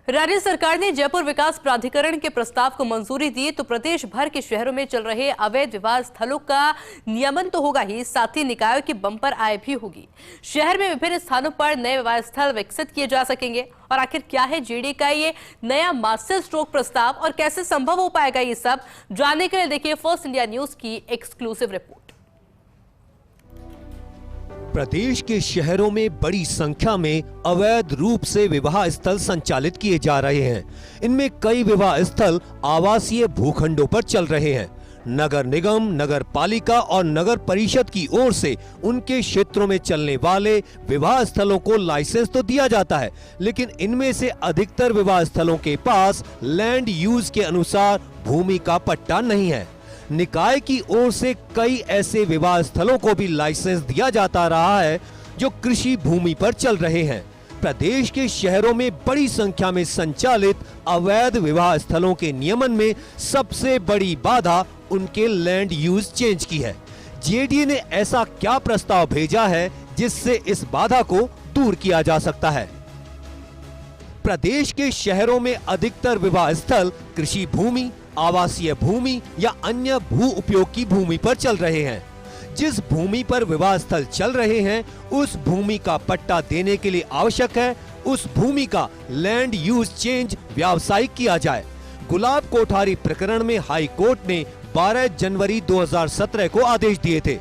राज्य सरकार ने जयपुर विकास प्राधिकरण के प्रस्ताव को मंजूरी दी तो प्रदेश भर के शहरों में चल रहे अवैध विवाह स्थलों का नियमन तो होगा ही, साथ ही निकायों की बम्पर आय भी होगी। शहर में विभिन्न स्थानों पर नए विवाह स्थल विकसित किए जा सकेंगे। और आखिर क्या है जेडीए का ये नया मास्टर स्ट्रोक प्रस्ताव और कैसे संभव हो पाएगा, ये सब जानने के लिए देखिए फर्स्ट इंडिया न्यूज की एक्सक्लूसिव रिपोर्ट। प्रदेश के शहरों में बड़ी संख्या में अवैध रूप से विवाह स्थल संचालित किए जा रहे हैं। इनमें कई विवाह स्थल आवासीय भूखंडों पर चल रहे हैं। नगर निगम, नगर पालिका और नगर परिषद की ओर से उनके क्षेत्रों में चलने वाले विवाह स्थलों को लाइसेंस तो दिया जाता है, लेकिन इनमें से अधिकतर विवाह स्थलों के पास लैंड यूज के अनुसार भूमि का पट्टा नहीं है। निकाय की ओर से कई ऐसे विवाह स्थलों को भी लाइसेंस दिया जाता रहा है जो कृषि भूमि पर चल रहे हैं। प्रदेश के शहरों में बड़ी संख्या में संचालित अवैध विवाह स्थलों के नियमन में सबसे बड़ी बाधा उनके लैंड यूज चेंज की है। जेडीए ने ऐसा क्या प्रस्ताव भेजा है जिससे इस बाधा को दूर किया जा सकता है। प्रदेश के शहरों में अधिकतर विवाह स्थल कृषि भूमि, आवासीय भूमि या अन्य भू उपयोग की भूमि पर चल रहे हैं। जिस भूमि पर विवाह स्थल चल रहे हैं उस भूमि का पट्टा देने के लिए आवश्यक है उस भूमि का लैंड यूज चेंज व्यावसायिक किया जाए। गुलाब कोठारी प्रकरण में हाई कोर्ट ने 12 जनवरी 2017 को आदेश दिए थे।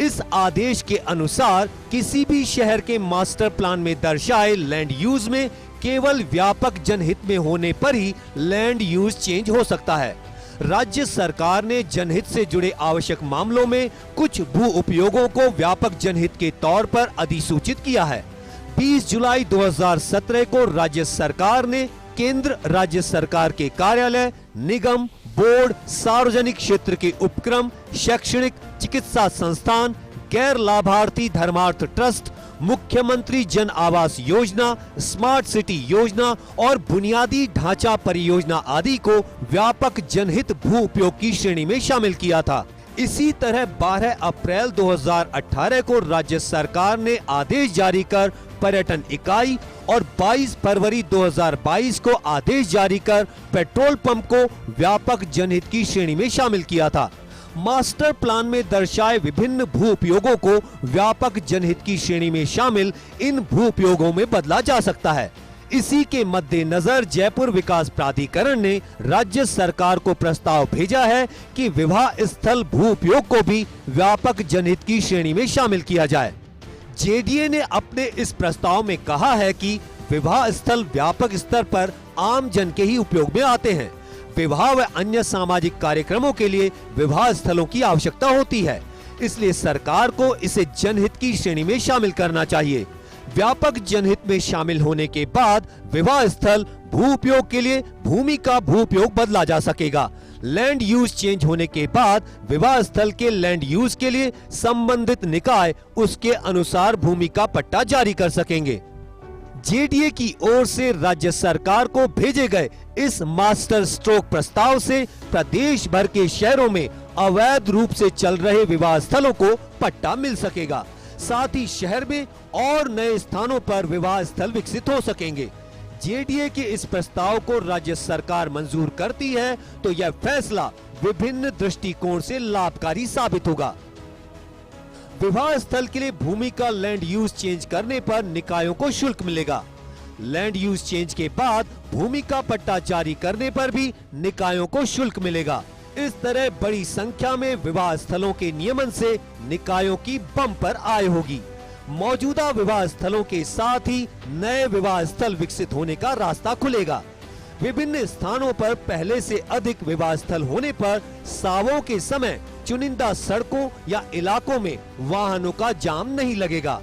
इस आदेश के अनुसार किसी भी शहर के मास्टर प्लान में दर्शाए लैंड यूज में केवल व्यापक जनहित में होने पर ही लैंड यूज चेंज हो सकता है। राज्य सरकार ने जनहित से जुड़े आवश्यक मामलों में कुछ भू उपयोगों को व्यापक जनहित के तौर पर अधिसूचित किया है। 20 जुलाई 2017 को राज्य सरकार ने केंद्र राज्य सरकार के कार्यालय, निगम, बोर्ड, सार्वजनिक क्षेत्र के उपक्रम, शैक्षणिक, चिकित्सा संस्थान, गैर लाभार्थी धर्मार्थ ट्रस्ट, मुख्यमंत्री जन आवास योजना, स्मार्ट सिटी योजना और बुनियादी ढांचा परियोजना आदि को व्यापक जनहित भू उपयोग की श्रेणी में शामिल किया था। इसी तरह 12 अप्रैल 2018 को राज्य सरकार ने आदेश जारी कर पर्यटन इकाई और 22 फरवरी 2022 को आदेश जारी कर पेट्रोल पंप को व्यापक जनहित की श्रेणी में शामिल किया था। मास्टर प्लान में दर्शाए विभिन्न भू उपयोगों को व्यापक जनहित की श्रेणी में शामिल इन भू उपयोगों में बदला जा सकता है। इसी के मद्देनजर जयपुर विकास प्राधिकरण ने राज्य सरकार को प्रस्ताव भेजा है कि विवाह स्थल भू उपयोग को भी व्यापक जनहित की श्रेणी में शामिल किया जाए। जेडीए ने अपने इस प्रस्ताव में कहा है कि विवाह स्थल व्यापक स्तर पर आम जन के ही उपयोग में आते हैं। विवाह व अन्य सामाजिक कार्यक्रमों के लिए विवाह स्थलों की आवश्यकता होती है, इसलिए सरकार को इसे जनहित की श्रेणी में शामिल करना चाहिए। व्यापक जनहित में शामिल होने के बाद विवाह स्थल भू उपयोग के लिए भूमि का भू उपयोग बदला जा सकेगा। लैंड यूज चेंज होने के बाद विवाह स्थल के लैंड यूज के लिए संबंधित निकाय उसके अनुसार भूमि का पट्टा जारी कर सकेंगे। जेडीए की ओर से राज्य सरकार को भेजे गए इस मास्टर स्ट्रोक प्रस्ताव से प्रदेश भर के शहरों में अवैध रूप से चल रहे विवाह स्थलों को पट्टा मिल सकेगा। साथ ही शहर में और नए स्थानों पर विवाह स्थल विकसित हो सकेंगे। जेडीए के इस प्रस्ताव को राज्य सरकार मंजूर करती है तो यह फैसला विभिन्न दृष्टिकोण से लाभकारी साबित होगा। विवाह स्थल के लिए भूमि का लैंड यूज चेंज करने पर निकायों को शुल्क मिलेगा। लैंड यूज चेंज के बाद भूमि का पट्टा जारी करने पर भी निकायों को शुल्क मिलेगा। इस तरह बड़ी संख्या में विवाह स्थलों के नियमन से निकायों की बम्पर आय होगी। मौजूदा विवाह स्थलों के साथ ही नए विवाह स्थल विकसित होने का रास्ता खुलेगा। विभिन्न स्थानों पर पहले से अधिक विवाह स्थल होने पर सावों के समय चुनिंदा सड़कों या इलाकों में वाहनों का जाम नहीं लगेगा।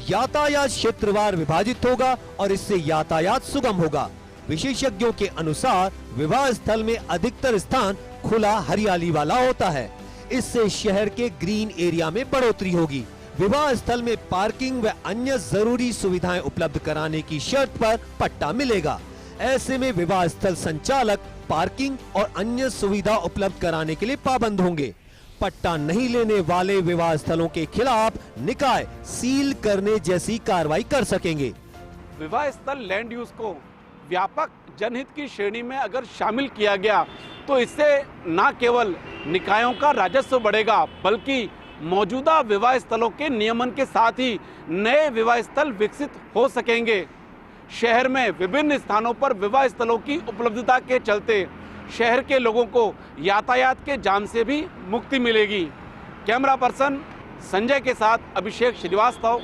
यातायात क्षेत्रवार विभाजित होगा और इससे यातायात सुगम होगा। विशेषज्ञों के अनुसार विवाह स्थल में अधिकतर स्थान खुला हरियाली वाला होता है। इससे शहर के ग्रीन एरिया में बढ़ोतरी होगी। विवाह स्थल में पार्किंग व अन्य जरूरी सुविधाएं उपलब्ध कराने की शर्त पर पट्टा मिलेगा। ऐसे में विवाह स्थल संचालक पार्किंग और अन्य सुविधा उपलब्ध कराने के लिए पाबंद होंगे। पट्टा नहीं लेने वाले विवाह स्थलों के खिलाफ निकाय सील करने जैसी कार्रवाई कर सकेंगे। विवाह स्थल लैंड यूज को व्यापक जनहित की श्रेणी में अगर शामिल किया गया तो इससे न केवल निकायों का राजस्व बढ़ेगा बल्कि मौजूदा विवाह स्थलों के नियमन के साथ ही नए विवाह स्थल विकसित हो सकेंगे। शहर में विभिन्न स्थानों पर विवाह स्थलों की उपलब्धता के चलते शहर के लोगों को यातायात के जाम से भी मुक्ति मिलेगी। कैमरा पर्सन संजय के साथ Abhishek Srivastava,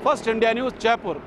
first India news, Jaipur.